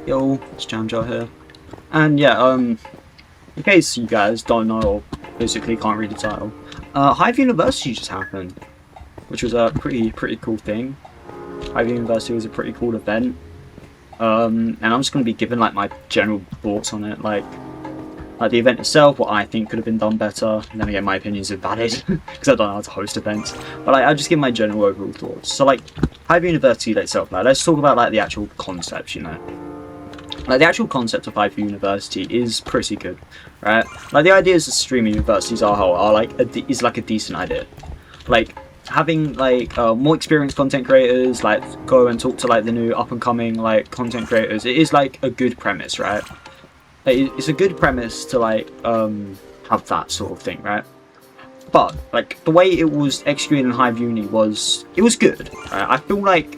Yo, it's Jamjo here. And yeah, in case you guys don't know or basically can't read the title, Hive University just happened, which was a pretty cool thing. Hive University was a pretty cool event. And I'm just gonna be giving like my general thoughts on it, like the event itself, what I think could have been done better. And then again, my opinions are valid because I don't know how to host events. But like, I'll just give my general overall thoughts. So like, Hive University itself, like, let's talk about like the actual concept, you know. Like, the actual concept of Hive University is pretty good, right? Like, the ideas of streaming universities are like is like a decent idea. Like, having like more experienced content creators like go and talk to like the new up and coming like content creators. It is like a good premise, right? Like, it's a good premise to like have that sort of thing, right? But like the way it was executed in Hive Uni it was good, right? I feel like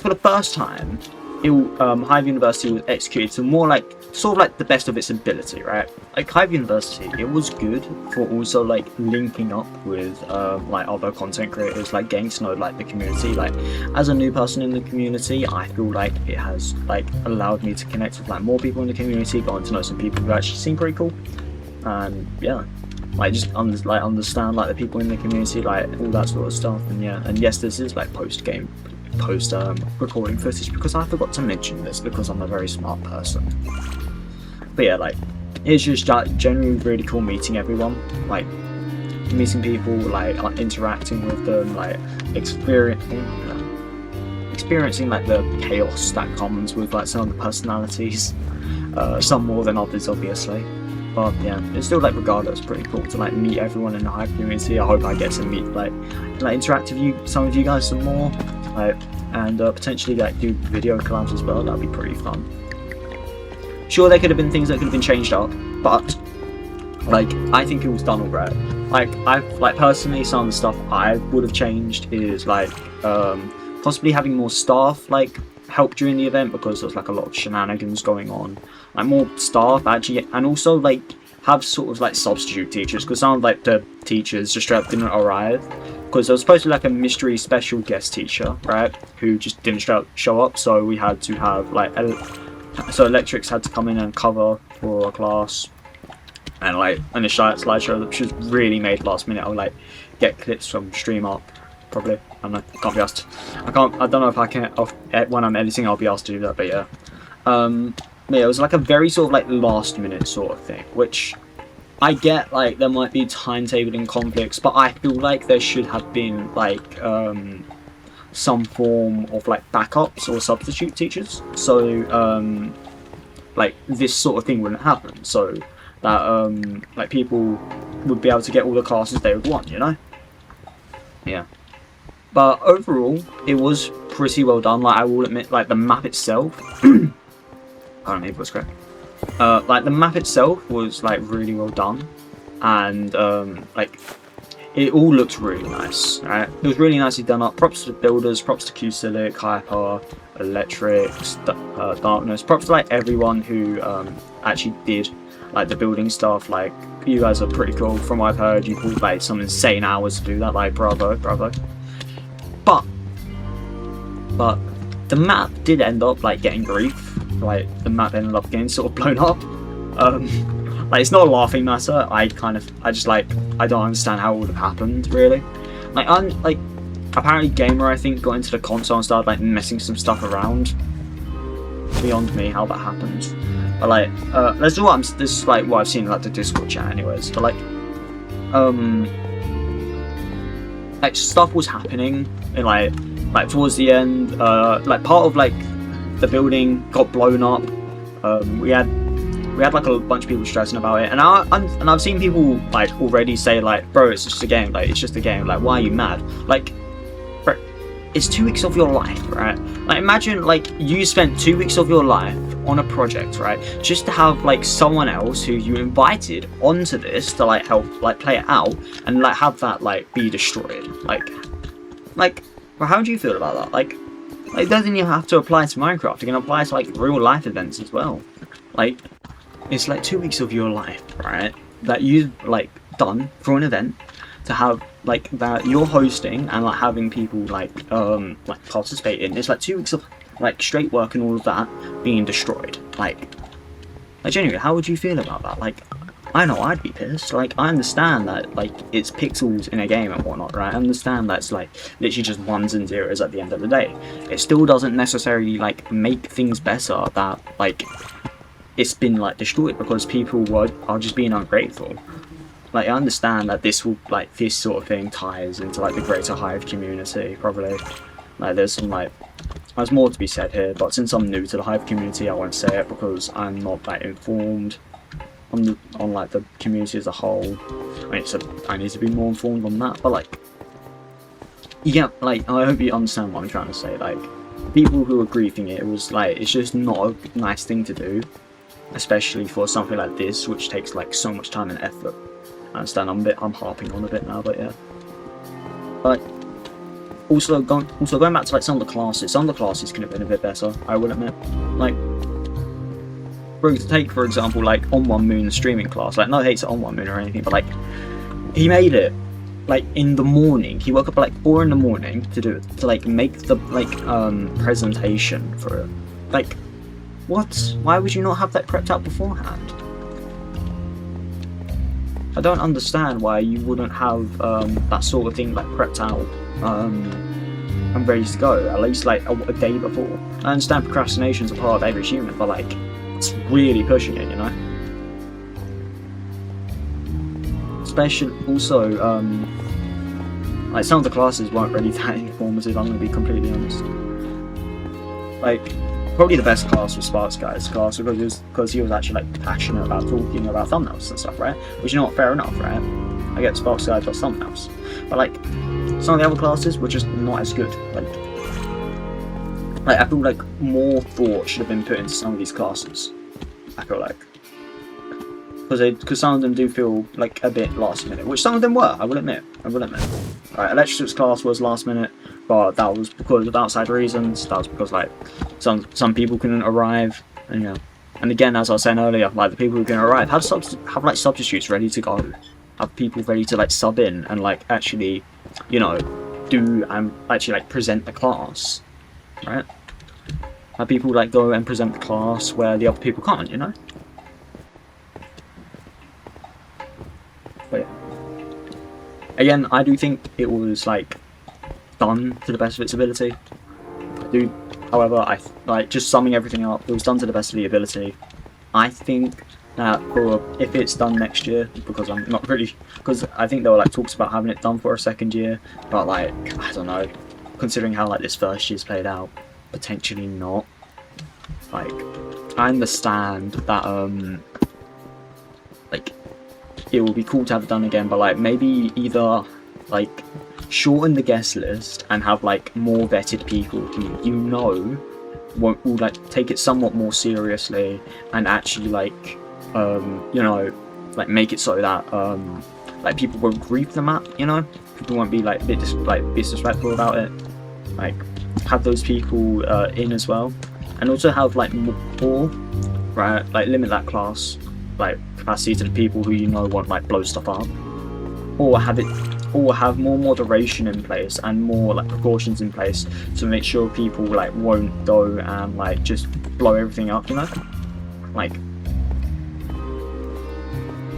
for the first time Hive University was executed to more like sort of like the best of its ability, right? Like Hive University, it was good for also like linking up with like other content creators, like getting to know like the community. Like as a new person in the community, I feel like it has like allowed me to connect with like more people in the community, gotten to know some people who actually seem pretty cool, and yeah, like just understand like the people in the community, like all that sort of stuff. And yeah, and yes, this is like post recording footage because I forgot to mention this because I'm a very smart person. But yeah, like it's just generally really cool meeting everyone, like meeting people, like interacting with them, like experiencing like the chaos that comes with like some of the personalities, some more than others obviously. But yeah, it's still like regardless pretty cool to like meet everyone in the Hive community. I hope I get to meet like interact with some of you guys some more, like, and potentially like do video collabs as well. That'd be pretty fun. Sure, there could have been things that could have been changed up, but like I think it was done alright. Like I've like personally some of the stuff I would have changed is like possibly having more staff like help during the event because there's like a lot of shenanigans going on. Like more staff actually, and also like have sort of like substitute teachers because some of like the teachers just straight up didn't arrive because there was supposed to be like a mystery special guest teacher, right, who just didn't straight up show up. So we had to have like electrics had to come in and cover for a class, and like in a slideshow that was really made last minute. I'll like get clips from stream up probably. I don't know, can't be asked. I don't know if I can when I'm editing I'll be asked to do that, but yeah. Yeah, it was like a very sort of like last minute sort of thing, which I get like there might be timetabling conflicts, but I feel like there should have been like some form of like backups or substitute teachers, so like this sort of thing wouldn't happen, so that like people would be able to get all the classes they would want, you know? Yeah. But overall, it was pretty well done. Like I will admit, like the map itself I don't know if it was correct. Like the map itself was like really well done, and like it all looked really nice. Right? It was really nicely done up. Props to the builders, props to Q-Silic, Hyper, Electrics, Darkness. Props to like everyone who actually did like the building stuff. Like you guys are pretty cool. From what I've heard, you pulled like some insane hours to do that. Like bravo. But the map did end up like getting grief. Like the map ended up getting sort of blown up. Like it's not a laughing matter. I just like I don't understand how it would have happened really. Like apparently Gamer I think got into the console and started like messing some stuff around. Beyond me how that happened. But like let's do this is like what I've seen in like the Discord chat anyways. But like stuff was happening in like towards the end. Like part of like the building got blown up. We had like a bunch of people stressing about it, and I've seen people like already say like, bro, it's just a game. Like it's just a game. Like why are you mad? Like, bro, it's 2 weeks of your life, right? Like imagine like you spent 2 weeks of your life on a project, right, just to have like someone else who you invited onto this to like help like play it out and like have that like be destroyed. Like, well, how do you feel about that? Like it doesn't even have to apply to Minecraft. It can apply to like real life events as well. Like it's like 2 weeks of your life, right, that you've like done for an event to have like that you're hosting and like having people like participate in. It's like 2 weeks of like straight work and all of that being destroyed. Like genuinely, how would you feel about that? Like, I know I'd be pissed. Like, I understand that, like, it's pixels in a game and whatnot, right? I understand that it's, like, literally just ones and zeros at the end of the day. It still doesn't necessarily, like, make things better that, like, it's been, like, destroyed because people are just being ungrateful. Like, I understand that this will, like, this sort of thing ties into, like, the greater Hive community, probably. Like, there's more to be said here, but since I'm new to the Hive community, I won't say it because I'm not that informed on like the community as a whole. I need to be more informed on that, but like, yeah, like, I hope you understand what I'm trying to say. Like, people who are griefing it, was like, it's just not a nice thing to do, especially for something like this, which takes like so much time and effort. I understand I'm harping on a bit now, but yeah. But also going back to like some of the classes could have been a bit better, I will admit. Like, take for example, like On One Moon streaming class. Like, no hate to On One Moon or anything, but like, he made it like in the morning. He woke up at like 4 in the morning to like make the like presentation for it. Like, what? Why would you not have that prepped out beforehand? I don't understand why you wouldn't have that sort of thing like prepped out and ready to go at least like a day before. I understand procrastination's a part of every human, but like, it's really pushing it, you know. Especially also, like, some of the classes weren't really that informative. I'm gonna be completely honest. Like, probably the best class was Sparks Guy's class because he was actually like passionate about talking about thumbnails and stuff, right? Which, you know what, fair enough, right? I get Sparks Guy does thumbnails, but like, some of the other classes were just not as good. Like, I feel like more thought should have been put into some of these classes. I feel like, because some of them do feel like a bit last minute, which some of them were. I will admit. Right, electrics class was last minute, but that was because of outside reasons. That was because like some people couldn't arrive, and you know. And again, as I was saying earlier, like, the people who can arrive have like substitutes ready to go, have people ready to like sub in and like actually, you know, do and actually like present the class, right? Have people like go and present the class where the other people can't, you know? But yeah. Again, I do think it was like done to the best of its ability. I do, however, I like, just summing everything up, it was done to the best of the ability. I think that if it's done next year, because I'm not really, because I think there were like talks about having it done for a second year, but like, I don't know, considering how like this first year's played out, potentially not. Like, I understand that like, it will be cool to have it done again, but like, maybe either like shorten the guest list and have like more vetted people who, you know, will like take it somewhat more seriously and actually like you know, like make it so that like people won't grief the map, you know, people won't be like a bit disrespectful about it. Like, have those people in as well, and also have like more, right, like limit that class like capacity to the people who, you know, won't like blow stuff up, or have more moderation in place and more like precautions in place to make sure people like won't go and like just blow everything up, you know. Like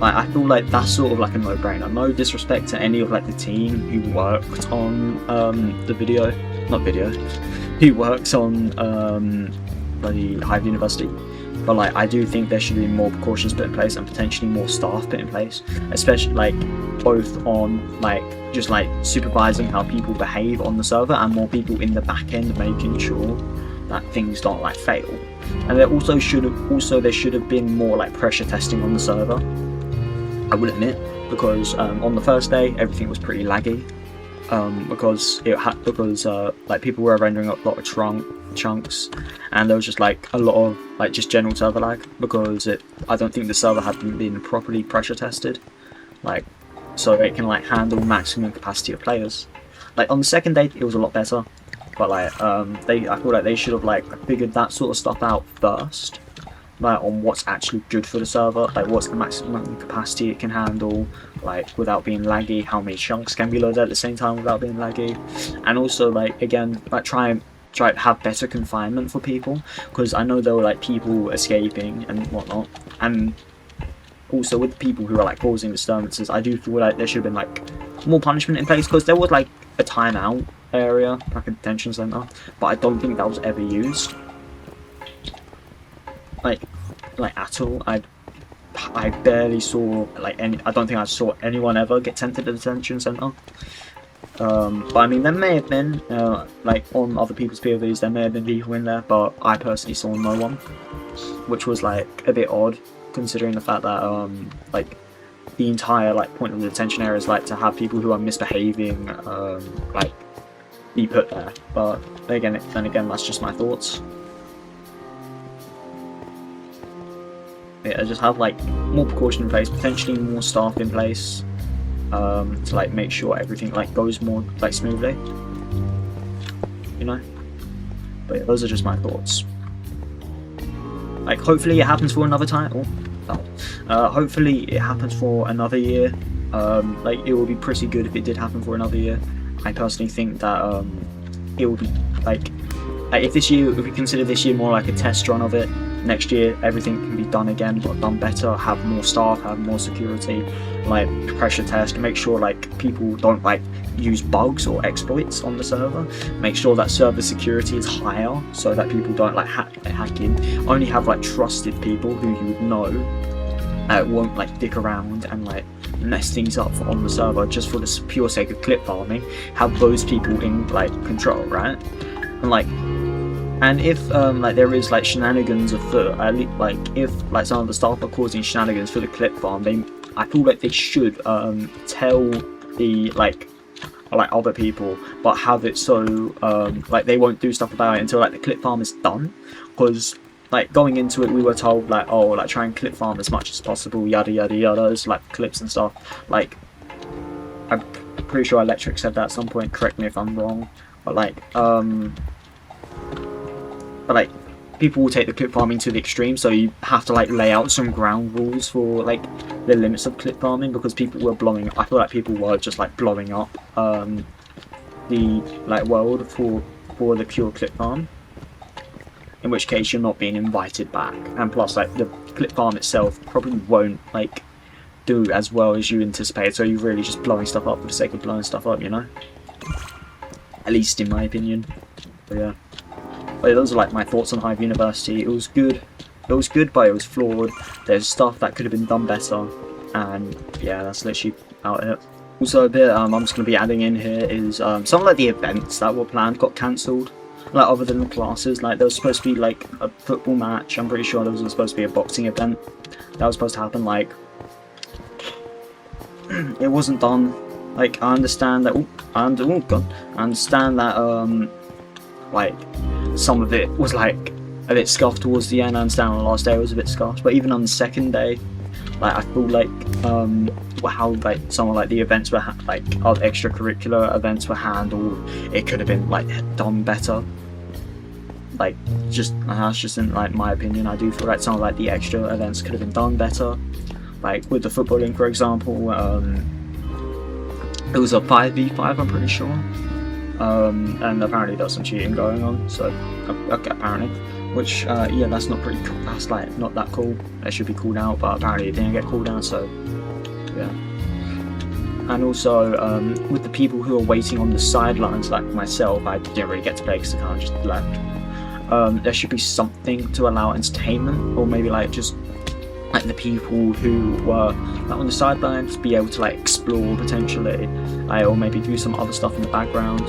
I feel like that's sort of like a no-brainer. No disrespect to any of like the team who worked on who works on bloody Hive University, but like, I do think there should be more precautions put in place and potentially more staff put in place, especially like both on like just like supervising how people behave on the server and more people in the back end making sure that things don't like fail. And there should have been more like pressure testing on the server, I will admit, because on the first day everything was pretty laggy, because like people were rendering up a lot of chunks, and there was just like a lot of like just general server lag because I don't think the server had been properly pressure tested, like, so it can like handle maximum capacity of players. Like, on the second day it was a lot better, but like I feel like they should have like figured that sort of stuff out first, like on what's actually good for the server, like what's the maximum capacity it can handle, like without being laggy, how many chunks can be loaded at the same time without being laggy, and also like, again, like try and try to have better confinement for people, because I know there were like people escaping and whatnot, and also with the people who are like causing disturbances, I do feel like there should have been like more punishment in place, because there was like a timeout area, like a detention center, but I don't think that was ever used, like at all. I barely saw like any. I don't think I saw anyone ever get sent to the detention center. But I mean, there may have been like on other people's POVs, there may have been people in there, but I personally saw no one, which was like a bit odd, considering the fact that like the entire like point of the detention area is like to have people who are misbehaving like be put there. But then again, that's just my thoughts. Yeah, just have like more precaution in place, potentially more staff in place, to like make sure everything like goes more like smoothly, you know. But yeah, those are just my thoughts. Like, hopefully it happens for another title. Hopefully it happens for another year. Like, it would be pretty good if it did happen for another year. I personally think that it would be like if we consider this year more like a test run of it, next year everything can be done again, but done better, have more staff, have more security, like pressure test, make sure like people don't like use bugs or exploits on the server, make sure that server security is higher so that people don't like hack in, only have like trusted people who you would know won't like dick around and like mess things up on the server just for the pure sake of clip farming. Have those people in like control, right? And if like there is like shenanigans afoot, like if like some of the staff are causing shenanigans for the clip farm, I feel like they should tell the like other people, but have it so like they won't do stuff about it until like the clip farm is done. Because like going into it, we were told like, oh, like try and clip farm as much as possible, yada yada yada, like clips and stuff. Like I'm pretty sure Electric said that at some point. Correct me if I'm wrong, but like people will take the clip farming to the extreme, so you have to like lay out some ground rules for like the limits of clip farming, because people were blowing. I feel like people were just like blowing up the like world for the pure clip farm. In which case you're not being invited back, and plus like the clip farm itself probably won't like do as well as you anticipate. So you're really just blowing stuff up for the sake of blowing stuff up, you know. At least in my opinion. But yeah. But those are like my thoughts on Hive University. It was good, but it was flawed. There's stuff that could have been done better, and yeah, that's literally about it. Also a bit I'm just going to be adding in here is some of like the events that were planned got cancelled. Like other than the classes, like there was supposed to be like a football match. I'm pretty sure there was supposed to be a boxing event that was supposed to happen. Like it wasn't done. Like I understand that. I understand that like some of it was like a bit scuffed towards the end. I understand on the last day it was a bit scuffed, but even on the second day, like I feel like how like some of like the events were like other extracurricular events were handled, it could have been like done better. Like just that's just in like my opinion. I do feel like some of like the extra events could have been done better. Like with the footballing, for example, it was a 5v5, I'm pretty sure. And apparently there's some cheating going on, so okay, apparently, which yeah, that's not pretty cool. That's like not that cool. It should be called out, but apparently it didn't get called out, so yeah. And also with the people who are waiting on the sidelines, like myself, I didn't really get to play because I kind of just left. There should be something to allow entertainment, or maybe like just like the people who were like on the sidelines be able to like explore potentially, or maybe do some other stuff in the background,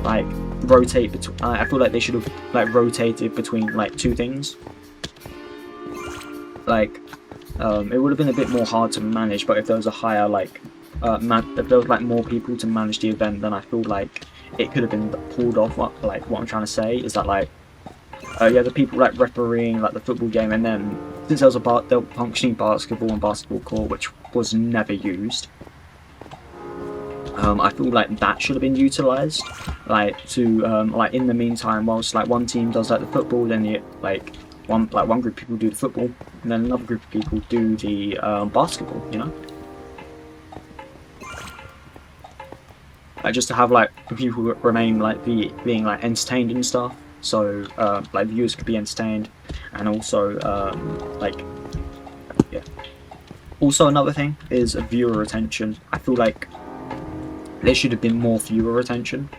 like rotate between. I feel like they should have like rotated between like two things. Like it would have been a bit more hard to manage, but if there was a higher like if there was like more people to manage the event, then I feel like it could have been pulled off. Like what I'm trying to say is that like yeah, the people like refereeing like the football game, and then since there was a functioning basketball and basketball court which was never used, I feel like that should have been utilised, like to like in the meantime, whilst like one team does like the football, then you like one group of people do the football, and then another group of people do the basketball, you know. Like just to have like people remain like being like entertained and stuff. so like viewers could be entertained, and also like yeah. Also, another thing is viewer retention. I feel like there should have been more viewer retention.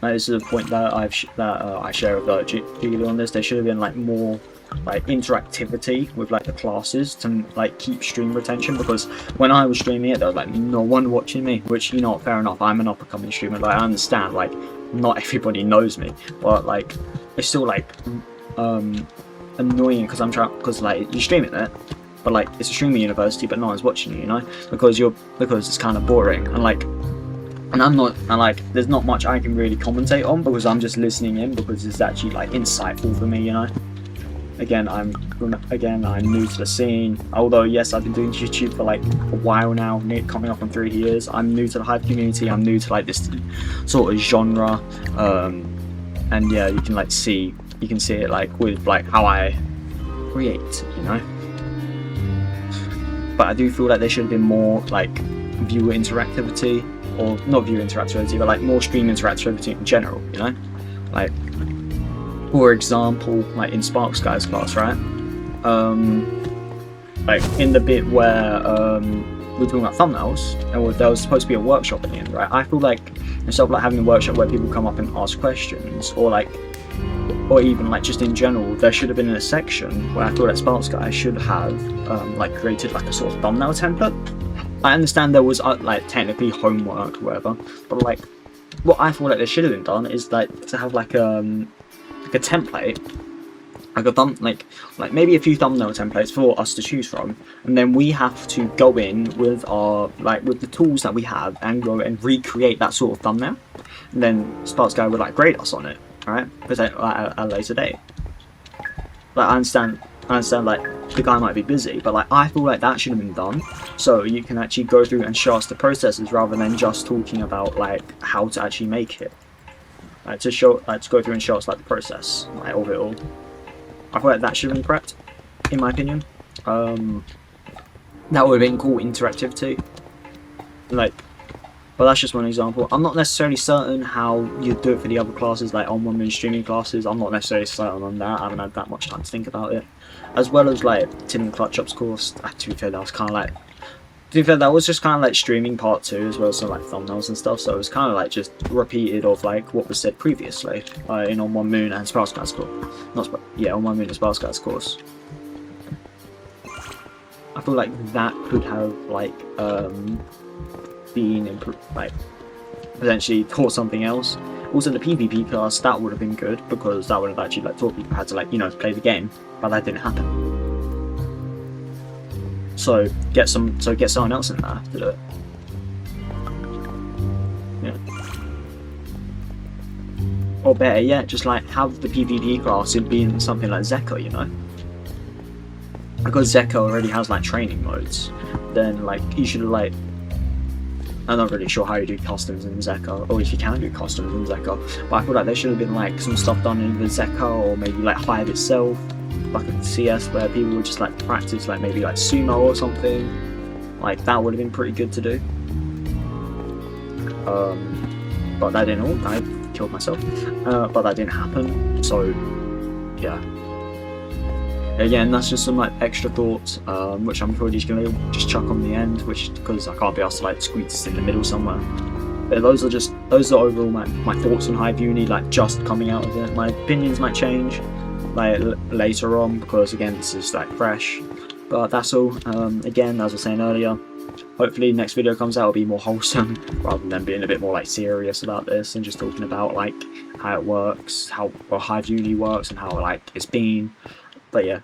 This is a point that I share with Julie on this. There should have been like more like interactivity with like the classes to like keep stream retention, because when I was streaming it there was like no one watching me, which, you know, fair enough, I'm an up and coming streamer, like I understand like not everybody knows me, but like it's still like annoying because like you're streaming it, but like it's a streaming university but no one's watching you, you know, because it's kind of boring, and like there's not much I can really commentate on because I'm just listening in, because it's actually like insightful for me, you know. Again, I'm new to the scene. Although yes, I've been doing YouTube for like a while now, coming up on 3 years. I'm new to the Hive community. I'm new to like this sort of genre, and yeah, you can see it like with like how I create, you know. But I do feel like there should have been more like viewer interactivity, or not viewer interactivity, but like more stream interactivity in general, you know. Like, for example, like in Sparks Guy's class, right? Like in the bit where we're talking about thumbnails, and there was supposed to be a workshop at the end, right? I feel like instead of like having a workshop where people come up and ask questions, or even like just in general, there should have been a section where I thought that Sparks Guy should have like created like a sort of thumbnail template. I understand there was like technically homework or whatever, but like what I thought that there should have been done is like to have like a template, like maybe a few thumbnail templates for us to choose from, and then we have to go in with with the tools that we have and go and recreate that sort of thumbnail, and then Sparks Guy would like grade us on it, alright? Because at a later date. Like I understand like the guy might be busy, but like I feel like that should have been done so you can actually go through and show us the processes rather than just talking about like how to actually make it. Like to go through and show us like the process like of it all. I feel like that should have been prepped, in my opinion. That would have been cool interactivity. Like, but that's just one example. I'm not necessarily certain how you do it for the other classes, like on 1 minute streaming classes. I'm not necessarily certain on that. I haven't had that much time to think about it. As well as like Tim and Clutch Up's course. To be fair, that was kind of like, that was just kind of like streaming part 2 as well, so like thumbnails and stuff. So it was kind of like just repeated of like what was said previously in On One Moon and Sparks Guy's course. On 1 Moon and Sparks Guy's course. I feel like that could have like been improved, like potentially taught something else. Also, the PvP class, that would have been good because that would have actually like taught people how to like, you know, play the game, but that didn't happen. So get someone else in there to do it. Yeah. Or better yet, just like have the PvP class in something like Zeka, you know. Because Zeka already has like training modes, then like you should like, I'm not really sure how you do customs in Zeka, or if you can do customs in Zeka, but I feel like there should have been like some stuff done in the Zeka, or maybe like Hive itself, like a CS where people would just like practice like maybe like sumo or something. Like that would have been pretty good to do. But that didn't all. I killed myself. But that didn't happen. So yeah. Again, that's just some like extra thoughts, which I'm probably just gonna chuck on the end, because I can't be asked to like squeeze this in the middle somewhere. But those are overall my thoughts on Hive Uni, like just coming out of it. My opinions might change like later on because again this is like fresh. But that's all. Again, as I was saying earlier, hopefully next video comes out will be more wholesome rather than being a bit more like serious about this and just talking about like how it works, how Hive Uni works, and how like it's been. But yeah,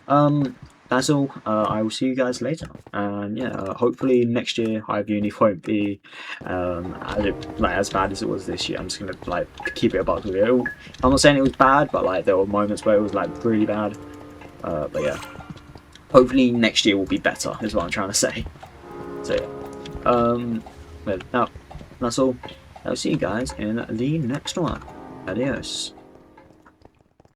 that's all. I will see you guys later. And yeah, hopefully next year Hive Uni won't be as bad as it was this year. I'm just gonna like keep it above the video. I'm not saying it was bad, but like there were moments where it was like really bad. But yeah, hopefully next year will be better. Is what I'm trying to say. So yeah, but now that's all. I'll see you guys in the next one. Adios.